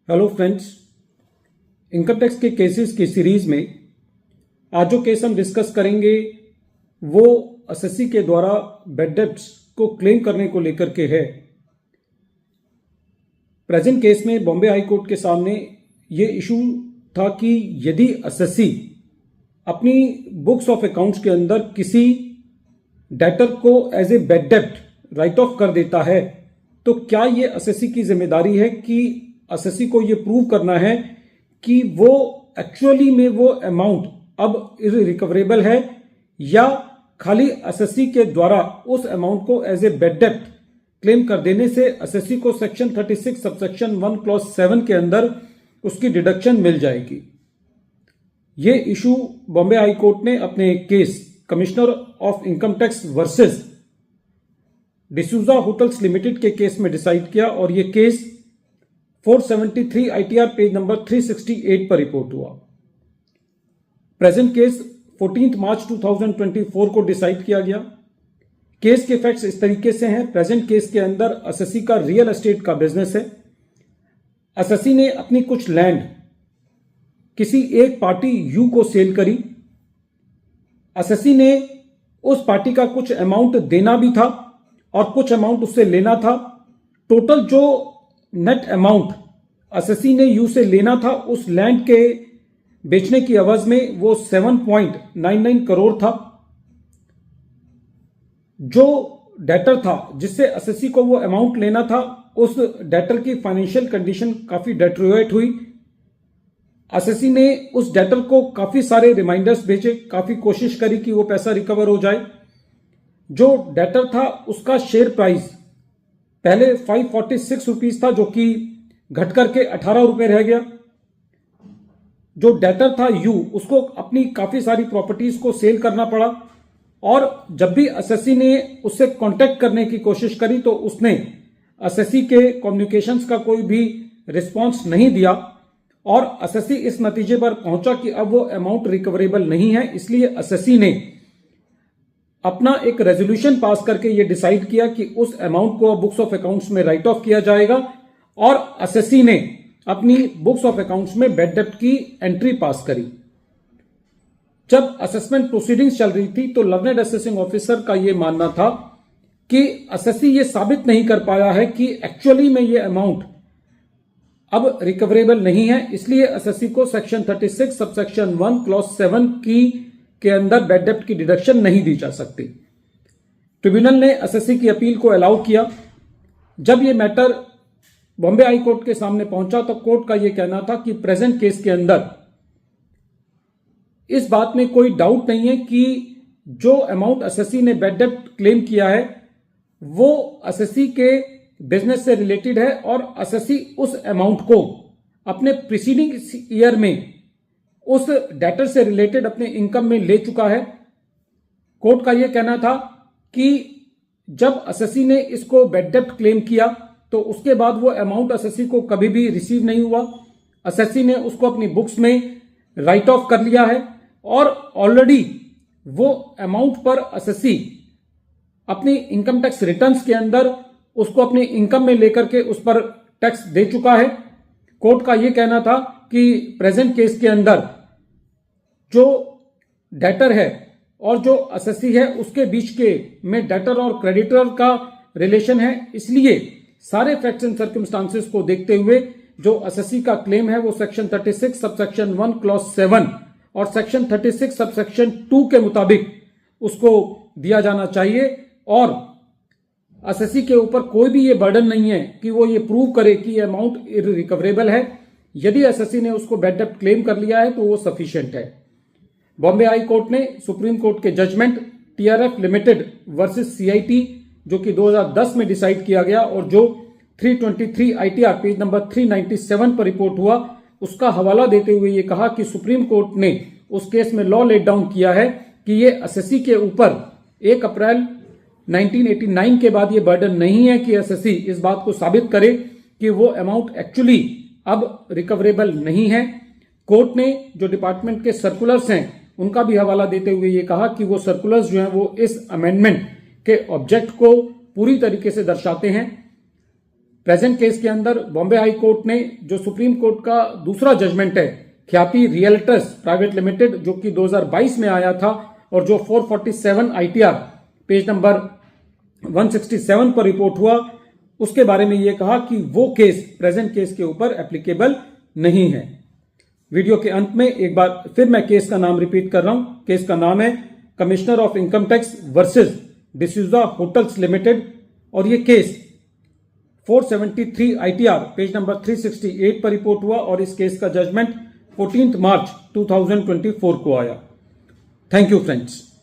Hello friends, income tax के cases की series में आज जो केस हम डिस्कस करेंगे वो एसएससी के द्वारा बैड डेब्ट्स को क्लेम करने को लेकर के है। प्रेजेंट केस में बॉम्बे हाई कोर्ट के सामने ये इशू था कि यदि एसएससी अपनी बुक्स ऑफ अकाउंट्स के अंदर किसी डेटर को एज ए बैड डेब्ट राइट ऑफ कर देता है तो क्या ये एसएससी की जिम्मेदारी है कि एसएससी को ये प्रूव करना है कि वो एक्चुअली में वो अमाउंट अब इररिकवरेबल है या खाली एसएससी के द्वारा उस अमाउंट को एज ए बैड डेब्ट क्लेम कर देने से एसएससी को सेक्शन 36 सबसेक्शन 1 क्लॉज 7 के अंदर उसकी डिडक्शन मिल जाएगी। ये इशू बॉम्बे हाई कोर्ट ने अपने case commissioner of income tax versus D'Souza hotels limited के केस में डिसाइड किया और ये केस 473 आईटीआर पेज नंबर 368 पर रिपोर्ट हुआ। प्रेजेंट केस 14 मार्च 2024 को डिसाइड किया गया। केस के फैक्ट्स इस तरीके से हैं। प्रेजेंट केस के अंदर एसएससी का रियल एस्टेट का बिजनेस है। एसएससी ने अपनी कुछ लैंड किसी एक पार्टी यू को सेल करी। एसएससी ने उस पार्टी का कुछ अमाउंट देना भी था और कुछ अमाउंट उससे लेना था। टोटल जो नेट अमाउंट एसएससी ने यू से लेना था उस लैंड के बेचने की एवज में वो 7.99 करोड़ था। जो डेटर था जिससे एसएससी को वो अमाउंट लेना था उस डेटर की फाइनेंशियल कंडीशन काफी डेट्रोएट हुई। एसएससी ने उस डेटर को काफी सारे रिमाइंडर्स भेजे, काफी कोशिश करी कि वो पैसा रिकवर हो जाए। जो डेटर था उसका शेयर प्राइस पहले 546 रुपीज था जो कि घट करके 18 रुपए रह गया। जो डेटर था यू उसको अपनी काफी सारी प्रॉपर्टीज को सेल करना पड़ा और जब भी एसएससी ने उससे कांटेक्ट करने की कोशिश करी तो उसने एसएससी के कम्युनिकेशंस का कोई भी रिस्पांस नहीं दिया और एसएससी इस नतीजे पर पहुंचा कि अब वो अमाउंट रिकवरेबल नहीं है। इसलिए एसएससी ने अपना एक रेजोल्यूशन पास करके ये डिसाइड किया कि उस अमाउंट को बुक्स ऑफ अकाउंट्स में राइट ऑफ किया जाएगा और एसएससी ने अपनी बुक्स ऑफ अकाउंट्स में बैड डेब्ट की एंट्री पास करी। जब असेसमेंट प्रोसीडिंग्स चल रही थी तो लर्नेड असेसिंग ऑफिसर का यह मानना था कि एसएससी ये साबित नहीं कर पाया है कि एक्चुअली में ये अमाउंट अब रिकवरेबल नहीं है। इसलिए एसएससी को सेक्शन 36 सबसेक्शन 1 क्लॉज 7 के अंदर बैड डेब्ट की डिडक्शन नहीं दी जा सकती। ट्रिब्यूनल ने एसएससी की अपील को अलाउ किया। जब यह मैटर बॉम्बे हाई कोर्ट के सामने पहुंचा तो कोर्ट का यह कहना था कि प्रेजेंट केस के अंदर इस बात में कोई डाउट नहीं है कि जो अमाउंट एसएससी ने बैड डेब्ट क्लेम किया है वो एसएससी के बिजनेस से रिलेटेड है और एसएससी उस अमाउंट को अपने प्रीसीडिंग ईयर में उस डेटर से रिलेटेड अपने इनकम में ले चुका है। कोर्ट का यह कहना था कि जब एसएससी ने इसको बैड डेब्ट क्लेम किया तो उसके बाद वो अमाउंट एसएससी को कभी भी रिसीव नहीं हुआ। एसएससी ने उसको अपनी बुक्स में राइट ऑफ कर लिया है और ऑलरेडी वो अमाउंट पर एसएससी अपनी इनकम टैक्स रिटर्न्स के अंदर उसको अपनी इनकम में लेकर के उस पर टैक्स दे चुका है। कोर्ट का यह कहना था कि प्रेजेंट केस के अंदर जो डेटर है और जो एसएससी है उसके बीच के में डेटर और क्रेडिटर का रिलेशन है। इसलिए सारे फैक्ट्स एंड सर्कमस्टांसेस को देखते हुए जो एसएससी का क्लेम है वो सेक्शन 36 सबसेक्शन 1 क्लॉज 7 और सेक्शन 36 सबसेक्शन 2 के मुताबिक उसको दिया जाना चाहिए और एसएससी के ऊपर कोई भी ये बर्डन नहीं है कि वो ये प्रूव करे कि ये अमाउंट इररिकवरेबल है। यदि एसएससी ने उसको बैड डेब्ट क्लेम कर लिया है तो वो सफिशिएंट है। बॉम्बे हाई कोर्ट ने सुप्रीम कोर्ट के judgment TRF limited versus CIT जो कि 2010 में डिसाइड किया गया और जो 323 आईटीआर पेज नंबर 397 पर रिपोर्ट हुआ उसका हवाला देते हुए ये कहा कि सुप्रीम कोर्ट ने उस केस में लॉ लेट डाउन किया है कि ये एसएससी के ऊपर 1 अप्रैल 1989 के बाद ये बर्डन नहीं है कि एसएससी इस बात को साबित करे कि वो अमाउंट एक्चुअली अब रिकवरेबल नहीं है। कोर्ट ने जो डिपार्टमेंट के सर्कुलर्स हैं उनका भी हवाला देते हुए ये कहा कि वो सर्कुलर्स जो हैं वो इस अमेंडमेंट के ऑब्जेक्ट को पूरी तरीके से दर्शाते हैं। प्रेजेंट केस के अंदर बॉम्बे हाई कोर्ट ने जो सुप्रीम कोर्ट का दूसरा जजमेंट है ख्याति रियल्टर्स प्राइवेट लिमिटेड जो कि 2022 में आया था और जो 447 ITR पेज नंबर 167 पर रिपोर्ट हुआ, उसके बारे में यह कहा कि वो केस प्रेजेंट केस के ऊपर एप्लीकेबल नहीं है। वीडियो के अंत में एक बार फिर मैं केस का नाम रिपीट कर रहा हूं। केस का नाम है commissioner of income tax versus D'Souza hotels limited और ये केस 473 ITR पेज नंबर 368 पर रिपोर्ट हुआ और इस केस का जजमेंट 14 मार्च 2024 को आया। Thank you friends.